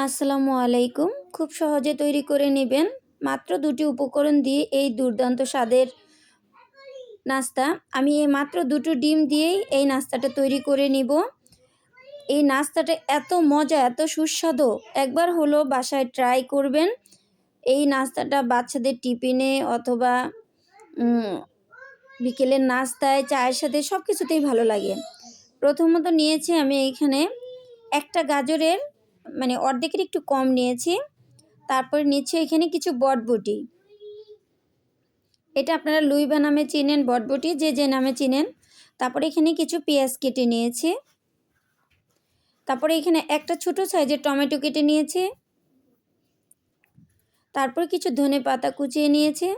আসসালামু আলাইকুম। খুব সহজে তৈরি করে নেবেন। মাত্র ২ টি উপকরণ দিয়ে এই দুর্দান্ত স্বাদের নাস্তা। আমি এই মাত্র ২ টো ডিম দিয়েই এই নাস্তাটা তৈরি করে নিব। এই নাস্তাটা এত মজা, এত সুস্বাদু। একবার হলো বাসায় ট্রাই করবেন। এই নাস্তাটা বাচ্চাদের টিফিনে অথবা উম বিকেলের নাস্তায়, চায়ের সাথে সবকিছুতেই ভালো লাগে। প্রথমত নিয়েছি আমি এইখানে একটা গাজরের অর্ধেকের একটু কম নিয়েছি। তারপর নিচ্ছি এখানে কিছু বটবটি। এটা আপনারা লুইবা নামে চিনেন, বটবটি যে নামে চিনেন। তারপরে এখানে কিছু পেঁয়াজ কেটে নিয়েছি। তারপরে এখানে একটা ছোট সাইজের টমেটো কেটে নিয়েছি। তারপর কিছু ধনেপাতা কুচিয়ে নিয়েছি।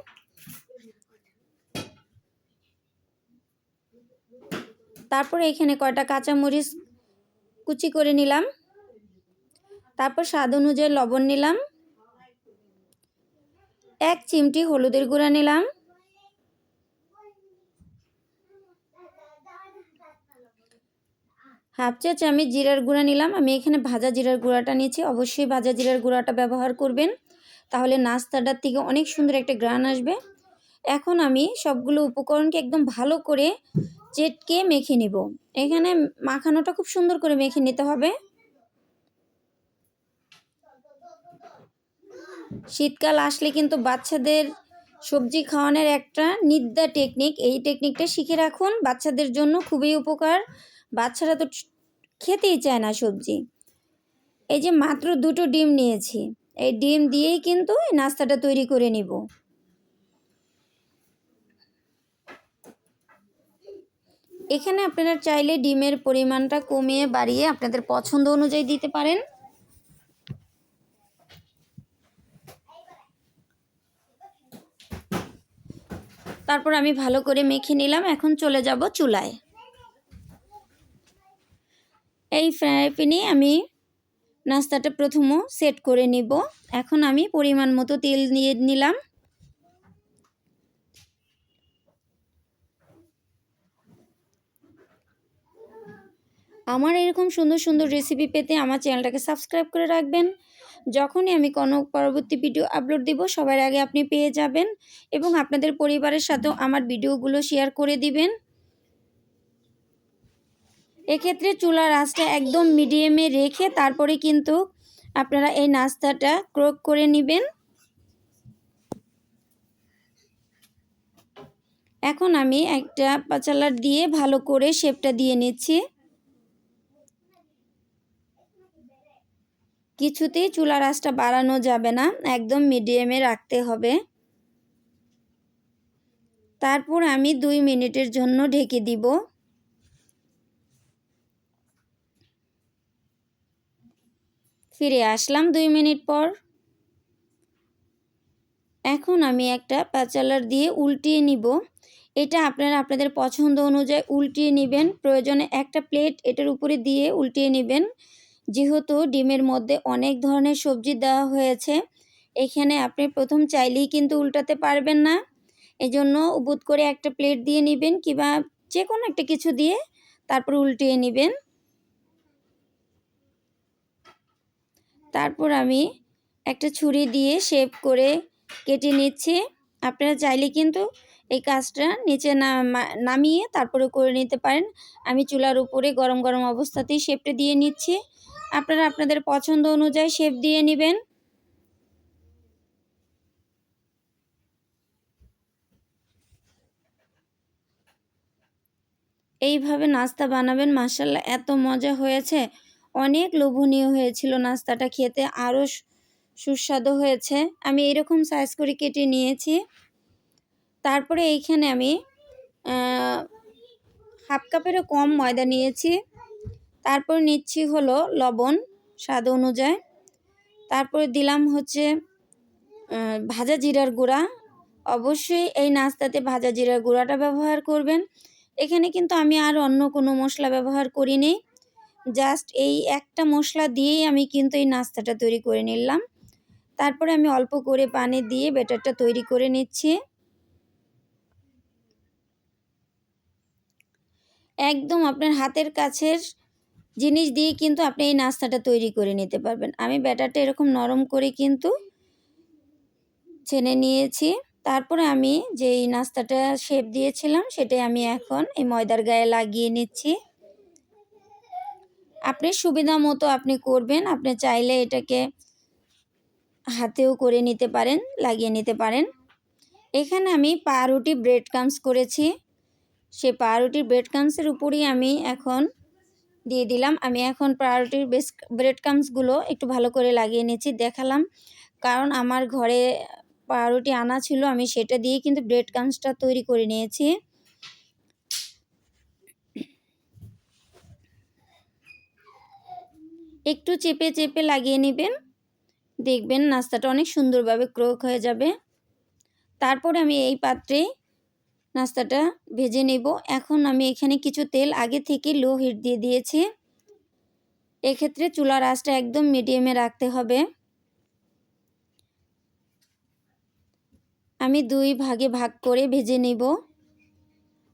তারপরে এখানে কয়টা কাঁচামরিচ কুচি করে নিলাম। তারপর স্বাদ অনুযায়ী লবণ নিলাম। ১ চিমটি হলুদের গুঁড়া নিলাম। হাফ চা চামচ জিরার গুঁড়া নিলাম। আমি এখানে ভাজা জিরার গুঁড়াটা নিয়েছি। অবশ্যই ভাজা জিরার গুঁড়াটা ব্যবহার করবেন, তাহলে নাস্তাটার থেকে অনেক সুন্দর একটা ঘ্রাণ আসবে। এখন আমি সবগুলো উপকরণকে একদম ভালো করে চেটকে মেখে নিব। এখানে মাখানোটা খুব সুন্দর করে মেখে নিতে হবে। শীতকাল আসলে কিন্তু বাচ্চাদের সবজি খাওয়ানোর একটা নিদ্রা টেকনিক, এই টেকনিকটা শিখে রাখুন। বাচ্চাদের জন্য খুবই উপকার। বাচ্চারা তো খেতেই চায় না সবজি। এই যে মাত্র ২ টো ডিম নিয়েছি, এই ডিম দিয়েই কিন্তু এই নাস্তাটা তৈরি করে নিব। এখানে আপনারা চাইলে ডিমের পরিমাণটা কমিয়ে বাড়িয়ে আপনাদের পছন্দ অনুযায়ী দিতে পারেন। তারপর আমি ভালো করে মেখে নিলাম। এখন চলে যাব চুলায়। এই ফ্রাই প্যানে আমি নাস্তাটা প্রথমে সেট করে নিব। এখন আমি পরিমাণ মতো তেল নিয়ে নিলাম। আমার এরকম সুন্দর সুন্দর রেসিপি পেতে আমার চ্যানেলটাকে সাবস্ক্রাইব করে রাখবেন। যখনই আমি কোনো পরবর্তী ভিডিও আপলোড দিব সবার আগে আপনি পেয়ে যাবেন, এবং আপনাদের পরিবারের সাথেও আমার ভিডিওগুলো শেয়ার করে দিবেন। এক্ষেত্রে চুলার আঁচটা একদম মিডিয়ামে রেখে তারপরে কিন্তু আপনারা এই নাস্তাটা ক্রোক করে নেবেন। এখন আমি একটা পাচালার দিয়ে ভালো করে শেপটা দিয়ে নিচ্ছি। কিছুতেই চুলার আঁচটা বাড়ানো যাবে না, একদম মিডিয়ামে রাখতে হবে। তারপর আমি ২ মিনিটের জন্য ঢেকে দিব। ফিরে আসলাম ২ মিনিট পর। এখন আমি একটা পাচালার দিয়ে উল্টিয়ে নিব। এটা আপনারা আপনাদের পছন্দ অনুযায়ী উল্টিয়ে নেবেন। প্রয়োজনে একটা প্লেট এটার উপরে দিয়ে উল্টিয়ে নেবেন। যেহেতু ডিমের মধ্যে অনেক ধরনের সবজি দেওয়া হয়েছে, এখানে আপনি প্রথম চাইলেই কিন্তু উল্টাতে পারবেন না। এজন্য উবুত করে একটা প্লেট দিয়ে নেবেন, কিংবা যে কোনো একটা কিছু দিয়ে তারপর উল্টিয়ে নেবেন। তারপর আমি একটা ছুরি দিয়ে শেপ করে কেটে নিচ্ছি। আপনারা চাইলে কিন্তু এই কাজটা নিচে নামিয়ে তারপরে করে নিতে পারেন। আমি চুলার উপরে গরম গরম অবস্থাতেই শেপটা দিয়ে নিচ্ছি। আপনারা আপনাদের পছন্দ অনুযায়ী শেপ দিয়ে নেবেন। এইভাবে নাস্তা বানাবেন, মাশাআল্লাহ এত মজা হয়েছে। অনেক লোভনীয় হয়েছিল নাস্তাটা, খেতে আরও সুস্বাদু হয়েছে। আমি এরকম সাইজ করে কেটে নিয়েছি। তারপরে এইখানে আমি হাফ কাপেরও কম ময়দা নিয়েছি। তারপর নিচ্ছি হলো লবণ স্বাদ অনুযায়ী। তারপরে দিলাম হচ্ছে ভাজা জিরার গুঁড়া। অবশ্যই এই নাস্তাতে ভাজা জিরার গুঁড়াটা ব্যবহার করবেন। এখানে কিন্তু আমি আর অন্য কোনো মশলা ব্যবহার করিনি। জাস্ট এই একটা মশলা দিয়েই আমি কিন্তু এই নাস্তাটা তৈরি করে নিলাম। তারপরে আমি অল্প করে পানি দিয়ে ব্যাটারটা তৈরি করে নিচ্ছি। একদম আপনার হাতের কাছের জিনিস দিয়ে কিন্তু আপনি এই নাস্তাটা তৈরি করে নিতে পারবেন। আমি ব্যাটারটা এরকম নরম করে কিন্তু ছেনে নিয়েছি। তারপরে আমি যেই নাস্তাটা শেপ দিয়েছিলাম সেটাই আমি এখন এই ময়দার গায়ে লাগিয়ে নিচ্ছি। আপনার সুবিধা মতো আপনি করবেন। আপনি চাইলে এটাকে হাতেও করে নিতে পারেন, লাগিয়ে নিতে পারেন। এখানে আমি পাউরুটি ব্রেড ক্রাম্বস করেছি। সেই পাউরুটির ব্রেড ক্রাম্বসের উপরেই আমি এখন দিয়ে দিলাম। আমি এখন পাউরুটির ব্রেড ক্রাম্বসগুলো একটু ভালো করে লাগিয়ে নিচ্ছি, দেখালাম। কারণ আমার ঘরে পাউরুটি আনা ছিল, আমি সেটা দিয়েই কিন্তু ব্রেড ক্রাম্বসটা তৈরি করে নিয়েছি। একটু চেপে চেপে লাগিয়ে নেবেন, দেখবেন নাস্তাটা অনেক সুন্দরভাবে ক্রোক হয়ে যাবে। তারপরে আমি এই পাত্রে নাস্তাটা ভেজে নেব। এখন আমি এখানে কিছু তেল আগে থেকে লো হিট দিয়ে দিয়েছি। এক্ষেত্রে চুলার আঁচটা একদম মিডিয়ামে রাখতে হবে। আমি 2 ভাগে ভাগ করে ভেজে নেব।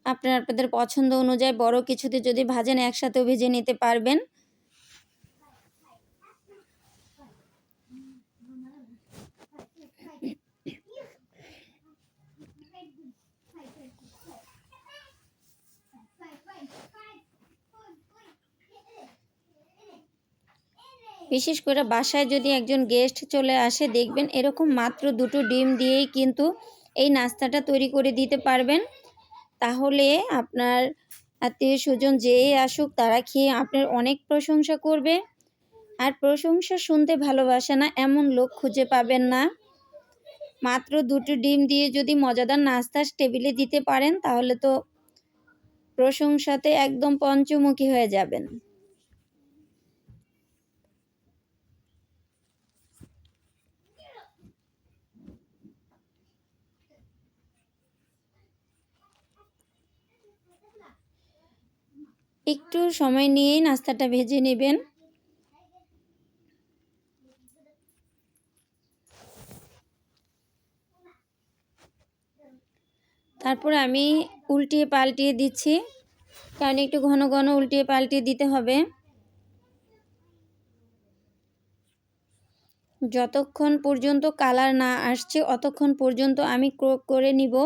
আপনাদের পছন্দ অনুযায়ী বড় কিছুতে যদি ভাজেন একসাথেও ভেজে নিতে পারবেন। বিশেষ করে বাসায় যদি একজন গেস্ট চলে আসে, দেখবেন এরকম মাত্র 2টো ডিম দিয়েই কিন্তু এই নাস্তাটা তৈরি করে দিতে পারবেন। তাহলে আপনার আত্মীয়স্বজন যেই আসুক তারা খেয়ে আপনার অনেক প্রশংসা করবে। আর প্রশংসা শুনতে ভালোবাসে না এমন লোক খুঁজে পাবেন না। মাত্র 2টো ডিম দিয়ে যদি মজাদার নাস্তা টেবিলে দিতে পারেন তাহলে তো প্রশংসাতে একদম পঞ্চমুখী হয়ে যাবেন। একটু সময় নিয়েই নাস্তাটা ভেজে নেবেন। তারপর আমি উল্টিয়ে পাল্টিয়ে দিচ্ছি, কারণ একটু ঘন ঘন উল্টিয়ে পাল্টিয়ে দিতে হবে। যতক্ষণ পর্যন্ত কালার না আসছে অতক্ষণ পর্যন্ত আমি ক্রোক করে নিব।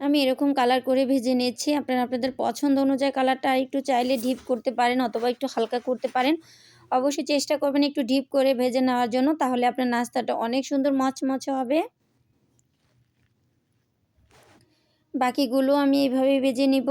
আমি এরকম কালার করে ভেজে নিচ্ছি। আপনারা আপনাদের পছন্দ অনুযায়ী কালারটা আরেকটু চাইলে ডিপ করতে পারেন অথবা একটু হালকা করতে পারেন। অবশ্যই চেষ্টা করবেন একটু ডিপ করে ভেজে নেওয়ার জন্য, তাহলে আপনার নাস্তাটা অনেক সুন্দর মচমচে হবে। বাকিগুলো আমি এইভাবে ভেজে নিব।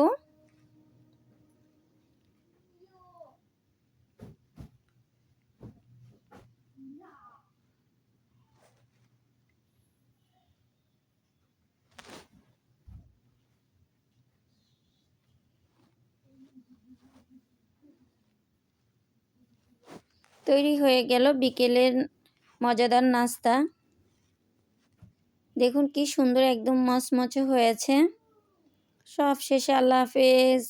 তৈরি হয়ে গেল বিকেলের মজাদার নাস্তা। দেখুন কি সুন্দর একদম মচমচে হয়েছে। সব শেষে আল্লাহ হাফেজ।